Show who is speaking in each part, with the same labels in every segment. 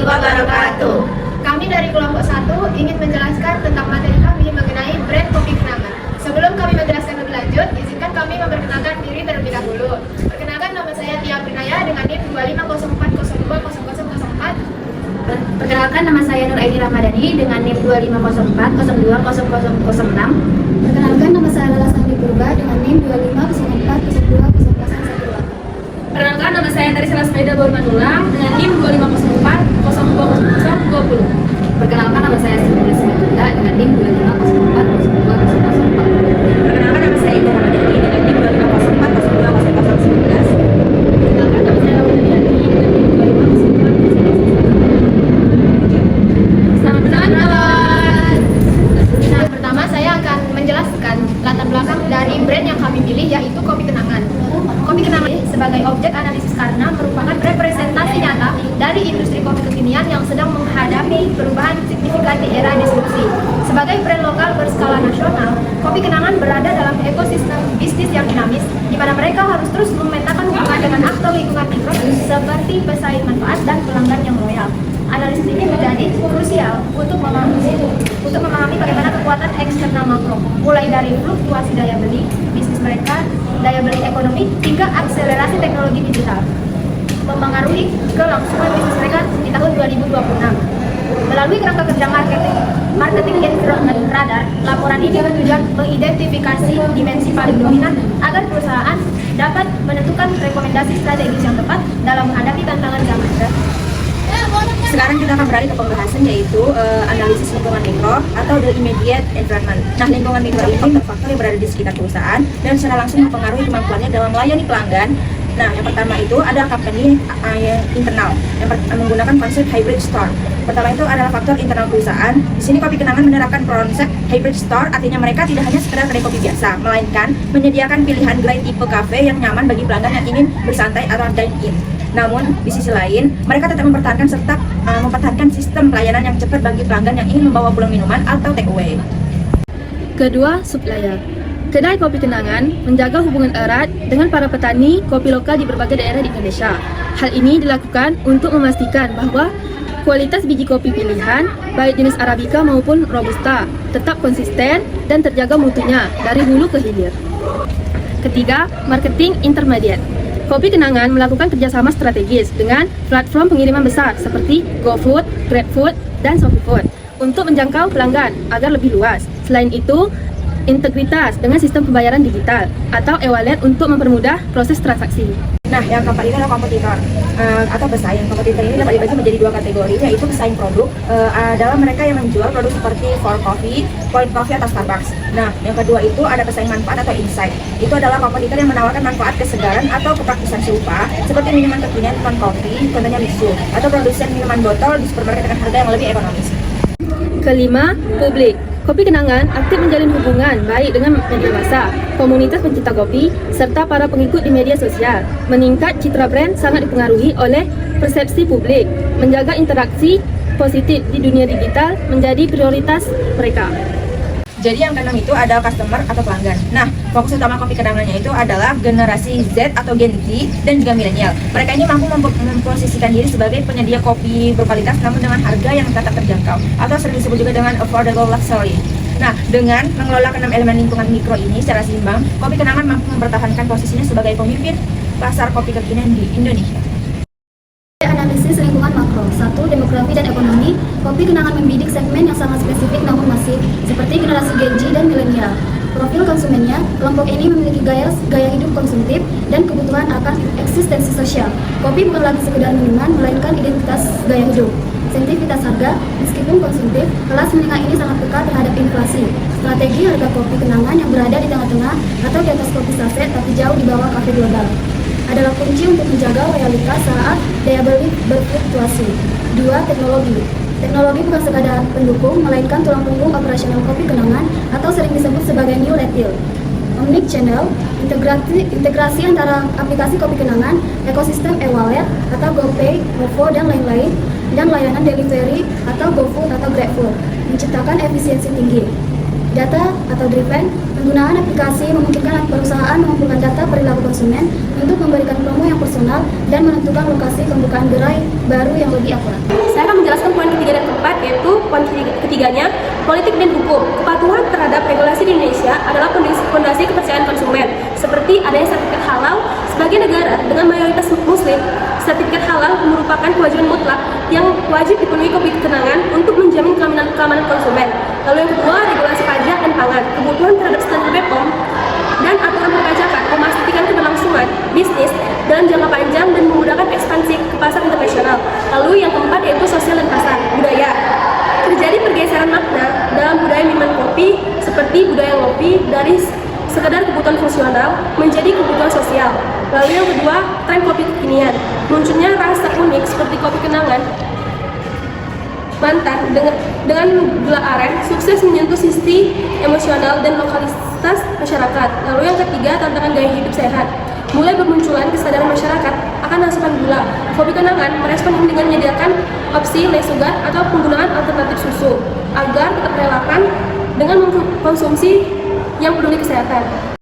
Speaker 1: warahmatullahi wabarakatuh.
Speaker 2: Kami dari kelompok 1 ingin menjelaskan tentang materi kami mengenai brand kopi Kenangan. Sebelum kami menjelaskan lebih lanjut, izinkan kami memperkenalkan diri terlebih dahulu. Perkenalkan, nama saya Tia Prinaya dengan NIM 2504020004.
Speaker 1: Perkenalkan, nama saya Nur Aini Ramadhani dengan NIM 2504020006.
Speaker 3: Perkenalkan, nama saya Lala Sandi Purba dengan NIM 2504020011.
Speaker 4: Perkenalkan, nama saya Tarisela Smaida Baurmanula dengan NIM 2504020020.
Speaker 1: Perkenalkan, nama saya Siti Simatunda dengan NIM 2504020004.
Speaker 4: Perkenalkan, nama saya Ida Ramadhani dengan NIM 2504020011.
Speaker 3: Perkenalkan, nama saya Laura Daniani dengan NIM 2504020011.
Speaker 2: Selamat datang. Nah, pertama saya akan menjelaskan latar belakang dari brand yang kami pilih, yaitu Kopi Kenangan. Kopi Kenangan sebagai objek analisis karena merupakan representasi nyata dari industri kopi kekinian yang sedang menghadapi perubahan signifikan di era disrupsi. Sebagai brand lokal berskala nasional, Kopi Kenangan berada dalam ekosistem bisnis yang dinamis, di mana mereka harus terus memetakan hubungan dengan aktor lingkungan mikro seperti pesaing manfaat dan pelanggan yang loyal. Analisis ini menjadi krusial untuk memahami bagaimana kekuatan eksternal makro, mulai dari fluktuasi daya beli bisnis mereka, daya beli ekonomi, hingga akselerasi teknologi digital mempengaruhi kelangsungan bisnis mereka di tahun 2026. Melalui kerangka kerja marketing instrument radar, laporan ini bertujuan mengidentifikasi dimensi paling dominan agar perusahaan dapat menentukan rekomendasi strategis yang tepat dalam menghadapi tantangan zaman.
Speaker 4: Sekarang kita akan beralih ke pembahasan, yaitu analisis lingkungan mikro atau the immediate environment. Nah, lingkungan mikro ini faktor-faktor yang berada di sekitar perusahaan dan secara langsung mempengaruhi kemampuannya dalam melayani pelanggan. Nah, yang pertama itu adalah company internal yang menggunakan konsep hybrid store. Pertama itu adalah faktor internal perusahaan. Di sini Kopi Kenangan menerapkan konsep hybrid store, artinya mereka tidak hanya sekedar kedai kopi biasa, melainkan menyediakan pilihan gerai tipe cafe yang nyaman bagi pelanggan yang ingin bersantai atau dine-in. Namun, di sisi lain, mereka tetap mempertahankan sistem pelayanan yang cepat bagi pelanggan yang ingin membawa pulang minuman atau take away.
Speaker 5: Kedua, supplier. Kedai Kopi Kenangan menjaga hubungan erat dengan para petani kopi lokal di berbagai daerah di Indonesia. Hal ini dilakukan untuk memastikan bahwa kualitas biji kopi pilihan, baik jenis Arabica maupun Robusta, tetap konsisten dan terjaga mutunya dari hulu ke hilir. Ketiga, marketing intermediate. Kopi Kenangan melakukan kerjasama strategis dengan platform pengiriman besar seperti GoFood, GrabFood, dan ShopeeFood untuk menjangkau pelanggan agar lebih luas. Selain itu, integritas dengan sistem pembayaran digital atau e-wallet untuk mempermudah proses transaksi.
Speaker 4: Nah, yang keempat ini adalah kompetitor atau pesaing. Kompetitor ini dapat dibagi menjadi dua kategori, yaitu pesaing produk adalah mereka yang menjual produk seperti For Coffee, Point Coffee, atau Starbucks. Nah, yang kedua itu ada pesaing manfaat atau insight. Itu adalah kompetitor yang menawarkan manfaat kesegaran atau kepraktisan serupa seperti minuman kekinian non kopi, contohnya Misu, atau produsen minuman botol di supermarket dengan harga yang lebih ekonomis.
Speaker 5: Kelima, publik. Kopi Kenangan aktif menjalin hubungan baik dengan media massa, komunitas pencinta kopi, serta para pengikut di media sosial. Meningkat citra brand sangat dipengaruhi oleh persepsi publik. Menjaga interaksi positif di dunia digital menjadi prioritas mereka.
Speaker 4: Jadi yang keenam itu adalah customer atau pelanggan. Nah, fokus utama Kopi Kenangannya itu adalah generasi Z atau Gen Z dan juga milenial. Mereka ini mampu memposisikan diri sebagai penyedia kopi berkualitas namun dengan harga yang tetap terjangkau atau sering disebut juga dengan affordable luxury. Nah, dengan mengelola keenam elemen lingkungan mikro ini secara seimbang, Kopi Kenangan mampu mempertahankan posisinya sebagai pemimpin pasar kopi kekinian di Indonesia.
Speaker 3: Analisis lingkungan makro. 1. Demografi dan ekonomi. Kopi Kenangan membidik segmen yang sangat spesifik namun masif, seperti generasi Gen Z dan milenial. Profil konsumennya, kelompok ini memiliki gaya hidup konsumtif dan kebutuhan akan eksistensi sosial. Kopi bukan lagi sekedar minuman, melainkan identitas gaya hidup. Sensitivitas harga, meskipun konsumtif, kelas menengah ini sangat peka terhadap inflasi. Strategi harga Kopi Kenangan yang berada di tengah-tengah atau di atas kopi saset tapi jauh di bawah kafe global adalah kunci untuk menjaga loyalitas saat daya beli berfluktuasi. 2. Teknologi. Teknologi bukan sekadar pendukung, melainkan tulang punggung operasional Kopi Kenangan atau sering disebut sebagai New Retail. Omnichannel, integrasi antara aplikasi Kopi Kenangan, ekosistem e-wallet atau GoPay, OVO, dan lain-lain, dan layanan delivery atau GoFood atau GrabFood, menciptakan efisiensi tinggi. Data atau driven, penggunaan aplikasi memungkinkan perusahaan mengumpulkan data perilaku konsumen untuk memberikan promo yang personal dan menentukan lokasi pembukaan gerai baru yang lebih akurat.
Speaker 5: Saya akan menjelaskan poin ketiga dan keempat, yaitu poin ketiganya, politik dan hukum. Kepatuhan terhadap regulasi di Indonesia adalah fondasi kepercayaan konsumen, seperti adanya sertifikat halal. Sebagai negara dengan mayoritas muslim, sertifikat halal merupakan kewajiban mutlak yang wajib dipenuhi kopi kenangan untuk menjamin keamanan konsumen. Lalu yang kedua, regulasi pajak dan pangan. Kebutuhan terhadap standar BPOM dan aturan perpajakan memastikan keberlangsungan bisnis dalam jangka panjang dan memudahkan ekspansi ke pasar internasional. Lalu yang keempat yaitu sosial dan pasar, budaya. Terjadi pergeseran makna dalam budaya minuman kopi seperti budaya ngopi dari sekedar kebutuhan fungsional menjadi kebutuhan sosial. Lalu yang kedua, tren kopi kekinian. Munculnya rasa unik seperti kopi kenangan mantan dengan gula aren sukses menyentuh sisi emosional dan lokalitas masyarakat. Lalu yang ketiga, tantangan gaya hidup sehat. Mulai bermunculan kesadaran masyarakat akan asupan gula. Kopi kenangan merespon ini dengan menyediakan opsi less sugar atau penggunaan alternatif susu agar tetap relevan dengan mengkonsumsi yang peduli kesehatan.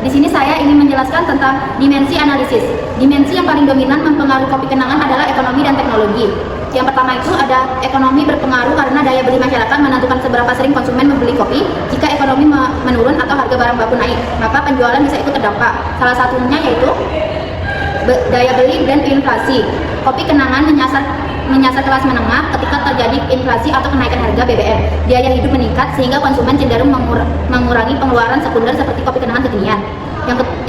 Speaker 1: Di sini saya ingin menjelaskan tentang dimensi analisis. Dimensi yang paling dominan mempengaruhi kopi kenangan adalah ekonomi dan teknologi. Yang pertama itu ada ekonomi berpengaruh karena daya beli masyarakat menentukan seberapa sering konsumen membeli kopi. Jika ekonomi menurun atau harga barang baku naik, maka penjualan bisa ikut terdampak. Salah satunya yaitu daya beli dan inflasi. Kopi kenangan menyasar kelas menengah ketika terjadi inflasi atau kenaikan harga BBM. Biaya hidup meningkat sehingga konsumen cenderung mengurangi pengeluaran sekunder seperti kopi kenangan kekinian.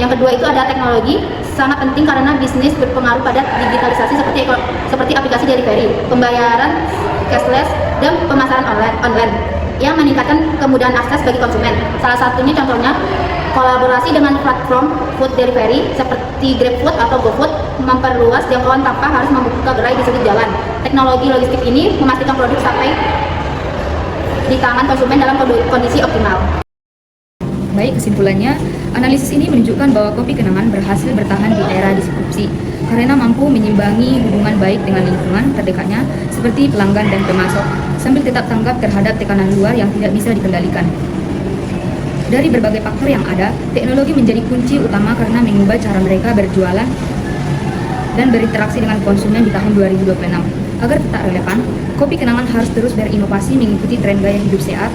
Speaker 1: Yang kedua itu ada teknologi, sangat penting karena bisnis berpengaruh pada digitalisasi seperti aplikasi delivery, pembayaran cashless, dan pemasaran online yang meningkatkan kemudahan akses bagi konsumen. Salah satunya contohnya kolaborasi dengan platform food delivery seperti GrabFood atau GoFood memperluas jangkauan tanpa harus membuka gerai di sudut jalan. Teknologi logistik ini memastikan produk sampai di tangan konsumen dalam kondisi optimal.
Speaker 6: Baik, kesimpulannya, analisis ini menunjukkan bahwa kopi kenangan berhasil bertahan di era disrupsi karena mampu menyimbangi hubungan baik dengan lingkungan terdekatnya seperti pelanggan dan pemasok, sambil tetap tanggap terhadap tekanan luar yang tidak bisa dikendalikan. Dari berbagai faktor yang ada, teknologi menjadi kunci utama karena mengubah cara mereka berjualan dan berinteraksi dengan konsumen di tahun 2026. Agar tetap relevan, kopi kenangan harus terus berinovasi mengikuti tren gaya hidup sehat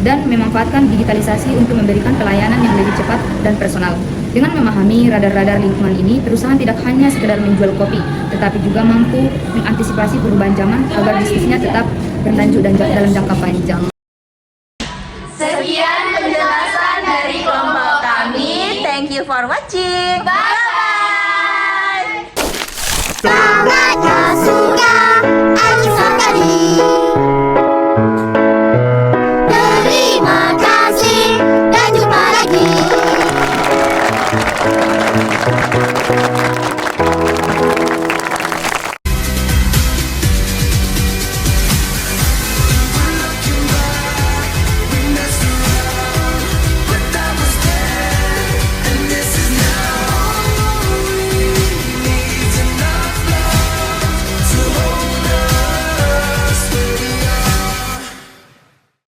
Speaker 6: dan memanfaatkan digitalisasi untuk memberikan pelayanan yang lebih cepat dan personal. Dengan memahami radar-radar lingkungan ini, perusahaan tidak hanya sekedar menjual kopi, tetapi juga mampu mengantisipasi perubahan zaman agar bisnisnya tetap berlanjut dan dalam jangka panjang.
Speaker 7: Sekian penjelasan dari kelompok kami. Thank you for watching. Bye-bye.